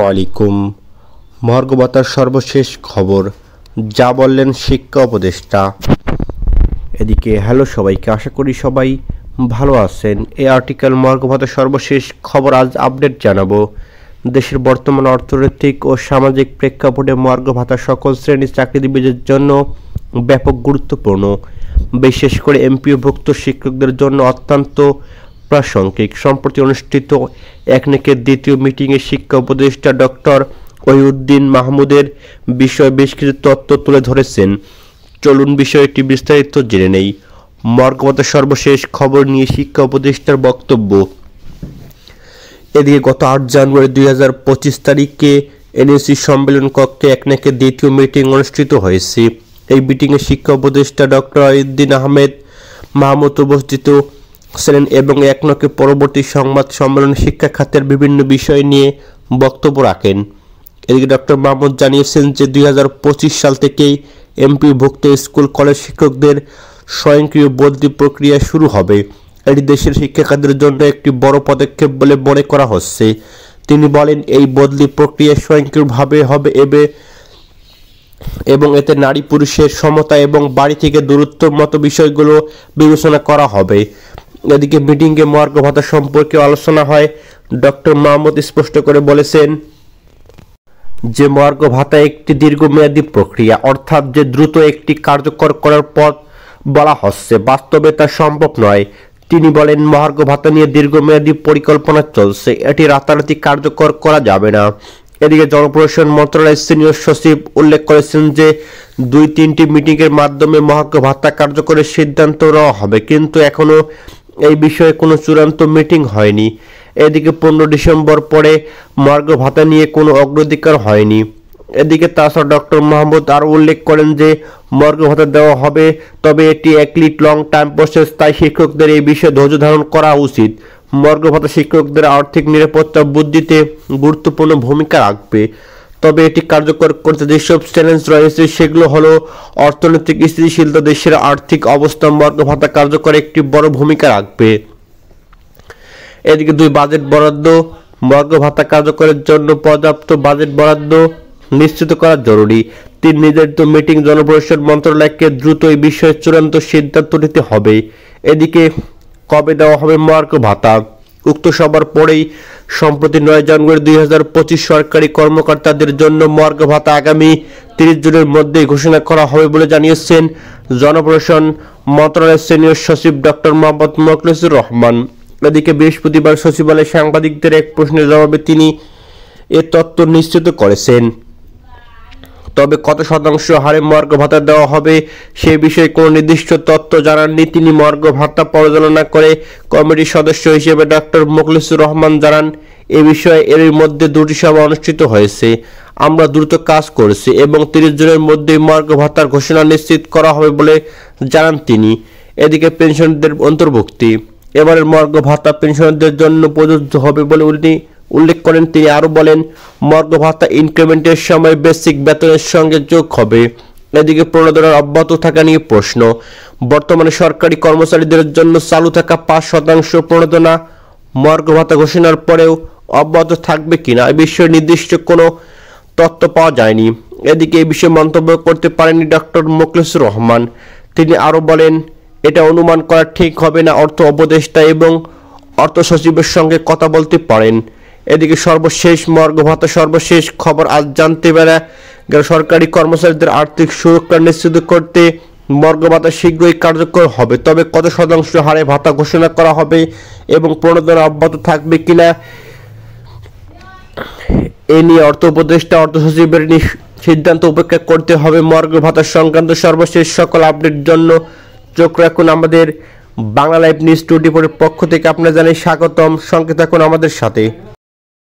ওয়ালাইকুম। মহার্ঘ ভাতার সর্বশেষ খবর যা বললেন শিক্ষা উপদেষ্টা। এদিকে হ্যালো সবাইকে, আশা করি সবাই ভালো আছেন। এই আর্টিকেল মহার্ঘ ভাতার সর্বশেষ খবর আজ আপডেট জানাবো। দেশের বর্তমান অর্থনৈতিক ও সামাজিক প্রেক্ষাপটে মহার্ঘ ভাতা সকল শ্রেণীর চাকরিজীবীদের জন্য ব্যাপক গুরুত্বপূর্ণ, বিশেষ করে এমপিওভুক্ত শিক্ষকদের জন্য অত্যন্ত প্রাসঙ্গিক। সম্প্রতি অনুষ্ঠিত একনেকের দ্বিতীয় মিটিংয়ে শিক্ষা উপদেষ্টা ডক্টর ওহিউদ্দিন মাহমুদের বিষয়ে বেশ কিছু তথ্য তুলে ধরেছেন। চলুন বিষয়টি বিস্তারিত জেনে নেই। মহার্ঘ ভাতার সর্বশেষ খবর নিয়ে শিক্ষা উপদেষ্টার বক্তব্য। এদিকে গত 8 জানুয়ারি 2025 তারিখে এনএসসি সম্মেলন কক্ষে একনেকের দ্বিতীয় মিটিং অনুষ্ঠিত হয়েছে। এই মিটিংয়ে শিক্ষা উপদেষ্টা ডক্টর ওহিউদ্দিন মাহমুদ উপস্থিত ছিলেন এবং একনকে পরবর্তী সংবাদ সম্মেলনে শিক্ষা খাতের বিভিন্ন বিষয় নিয়ে বক্তব্য রাখেন। এদিকে ডক্টর মাহমুদ জানিয়েছেন যে 2025 সাল থেকেই এমপিওভুক্ত স্কুল কলেজ শিক্ষকদের স্বয়ংক্রিয় বদলি প্রক্রিয়া শুরু হবে। এটি দেশের শিক্ষা খাতের জন্য একটি বড় পদক্ষেপ বলে মনে করা হচ্ছে। তিনি বলেন, এই বদলি প্রক্রিয়া স্বয়ংক্রিয়ভাবে হবে এবং এতে নারী পুরুষের সমতা এবং বাড়ি থেকে দূরত্বের মতো বিষয়গুলো বিবেচনা করা হবে। এদিকে মিটিংয়ে মহার্ঘ ভাতা সম্পর্কে আলোচনা হয়। ডক্টর মাহমুদ স্পষ্ট করে বলেছেন যে মহার্ঘ ভাতা একটি দীর্ঘমেয়াদী প্রক্রিয়া, অর্থাৎ যে দ্রুত একটি কার্যকর করার পথ বলা হচ্ছে, বাস্তবে তা সম্ভব নয়। তিনি বলেন, মহার্ঘ ভাতা নিয়ে দীর্ঘমেয়াদী পরিকল্পনা চলছে, এটি রাতারাতি কার্যকর করা যাবে না। এদিকে জনপ্রশাসন মন্ত্রণালয়ের সিনিয়র সচিব উল্লেখ করেছেন যে 2-3টি মিটিংয়ের মাধ্যমে মহার্ঘ ভাতা কার্যকরের সিদ্ধান্ত নেওয়া হবে, কিন্তু এখনও এই বিষয়ে কোনো চূড়ান্ত মিটিং হয়নি। এদিকে 15 ডিসেম্বর পরে মহার্ঘ ভাতা নিয়ে কোনো অগ্রাধিকার হয়নি। এদিকে তাছাড়া ডক্টর মাহমুদ আরও উল্লেখ করেন যে মহার্ঘ ভাতা দেওয়া হবে, তবে এটি একটি লং টাইম প্রসেস, তাই শিক্ষকদের এই বিষয়ে ধৈর্য ধারণ করা উচিত। মহার্ঘ ভাতা শিক্ষকদের আর্থিক নিরাপত্তা বৃদ্ধিতে গুরুত্বপূর্ণ ভূমিকা রাখবে, তবে এটি কার্যকর করতে যেসব চ্যালেঞ্জ রয়েছে সেগুলো হলো অর্থনৈতিক স্থিতিশীলতা, দেশের আর্থিক অবস্থা। মহার্ঘ ভাতা কার্যকরে একটি বড় ভূমিকা রাখবে। এদিকে 2 বাজেট বরাদ্দ। মহার্ঘ ভাতা কার্যকরের জন্য পর্যাপ্ত বাজেট বরাদ্দ নিশ্চিত করা জরুরি। 3 নির্ধারিত মিটিং জনপ্রশাসন মন্ত্রণালয়কে দ্রুত এই বিষয়ে চূড়ান্ত সিদ্ধান্ত নিতে হবে। এদিকে কবে দেওয়া হবে মহার্ঘ ভাতা? উক্ত সভার পরেই সম্প্রতি 9 জানুয়ারি 2025 সরকারি কর্মকর্তাদের জন্য মহার্ঘ ভাতা আগামী 30 জুনের মধ্যেই ঘোষণা করা হবে বলে জানিয়েছেন জনপ্রশাসন মন্ত্রণালয়ের সিনিয়র সচিব ডক্টর মোহাম্মদ মোখলেসুর রহমান। এদিকে বৃহস্পতিবার সচিবালয়ে সাংবাদিকদের এক প্রশ্নের জবাবে তিনি এ তথ্য নিশ্চিত করেছেন। তবে কত শতাংশ হারে মহার্ঘ ভাতা দেওয়া হবে সে বিষয়ে কোনো নির্দিষ্ট তথ্য জানাননি তিনি। মহার্ঘ ভাতা পরিচালনা করে কমিটির সদস্য হিসেবে ডক্টর মোখলেসুর রহমান জানান, এ বিষয়ে এর মধ্যে 2টি সভা অনুষ্ঠিত হয়েছে। আমরা দ্রুত কাজ করছি এবং 30 জনের মধ্যেই মহার্ঘ ভাতার ঘোষণা নিশ্চিত করা হবে বলে জানান তিনি। এদিকে পেনশনদের অন্তর্ভুক্তি। এবারের মহার্ঘ ভাতা পেনশনারদের জন্য প্রযোজ্য হবে বলে উল্লেখ করেন তিনি। আরও বলেন, মহার্ঘ ভাতা ইনক্রিমেন্টের সময় বেসিক বেতনের সঙ্গে যোগ হবে। এদিকে প্রণোদনা অব্যাহত থাকা নিয়ে প্রশ্ন। বর্তমানে সরকারি কর্মচারীদের জন্য চালু থাকা 5% প্রণোদনা মহার্ঘ ভাতা ঘোষণার পরেও অব্যাহত থাকবে কিনা এ বিষয়ে নির্দিষ্ট কোনো তথ্য পাওয়া যায়নি। এদিকে এই বিষয়ে মন্তব্য করতে পারেননি ডক্টর মোখলেসুর রহমান। তিনি আরও বলেন, এটা অনুমান করা ঠিক হবে না, অর্থ উপদেষ্টা এবং অর্থ সচিবের সঙ্গে কথা বলতে পারেন। এদিকে সর্বশেষ মহার্ঘ ভাতা সর্বশেষ খবর আজ জানতে পারা গেল, সরকারি কর্মচারীদের আর্থিক সুরক্ষা নিশ্চিত করতে মহার্ঘ ভাতা শীঘ্রই কার্যকর হবে, তবে কত শতাংশ হারে ভাতা ঘোষণা করা হবে এবং প্রণোদনা অব্যাহত থাকবে কিনা এ নিয়ে অর্থ উপদেষ্টা অর্থ সচিবের সিদ্ধান্ত উপেক্ষা করতে হবে। মহার্ঘ ভাতা সংক্রান্ত সর্বশেষ সকল আপডেট জন্য চোখ রাখুন আমাদের বাংলা লাইভ নিউজ 24 পক্ষ থেকে। আপনারা জানাই স্বাগতম, সঙ্গে থাকুন আমাদের সাথে।